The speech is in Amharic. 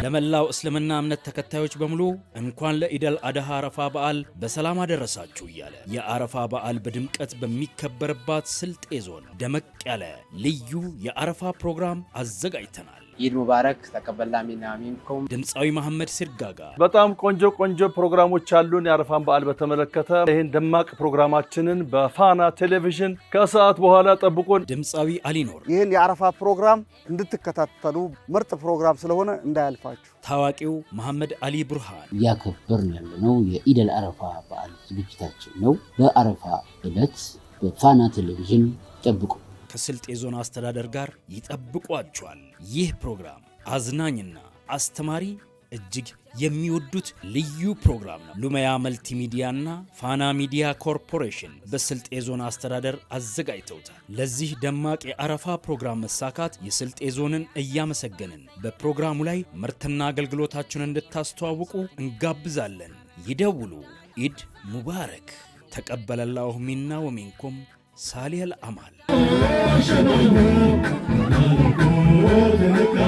ለመላው እስልምና እምነት ተከታዮች በሙሉ እንኳን ለኢደል አድሃ አረፋ በዓል በሰላም አደረሳችሁ እያለ የአረፋ በዓል በድምቀት በሚከበርባት ስልጤ ዞን ደመቅ ያለ ልዩ የአረፋ ፕሮግራም አዘጋጅተናል። ኢድ ሙባረክ ተቀበልና ሚና ሚንኩም። ድምፃዊ መሐመድ ሲርጋጋ በጣም ቆንጆ ፕሮግራሞች አሉን። የአረፋን በዓል በተመለከተ ይህን ደማቅ ፕሮግራማችንን በፋና ቴሌቪዥን ከሰዓት በኋላ ጠብቁን። ድምፃዊ አሊኖር ይህን የአረፋ ፕሮግራም እንድትከታተሉ ምርጥ ፕሮግራም ስለሆነ እንዳያልፋችሁ። ታዋቂው መሐመድ አሊ ቡርሃን እያከበርን ያለነው የኢደል አረፋ በዓል ዝግጅታችን ነው። በአረፋ ዕለት በፋና ቴሌቪዥን ጠብቁ። ከስልጤ ዞን አስተዳደር ጋር ይጠብቋቸዋል። ይህ ፕሮግራም አዝናኝና አስተማሪ እጅግ የሚወዱት ልዩ ፕሮግራም ነው። ሉመያ መልቲሚዲያና ፋና ሚዲያ ኮርፖሬሽን በስልጤ ዞን አስተዳደር አዘጋጅተውታል። ለዚህ ደማቅ የአረፋ ፕሮግራም መሳካት የስልጤ ዞንን እያመሰገንን በፕሮግራሙ ላይ ምርትና አገልግሎታችሁን እንድታስተዋውቁ እንጋብዛለን። ይደውሉ። ኢድ ሙባረክ። ተቀበለላሁ ሚና ወሚንኩም ሳሊህ አልአማል።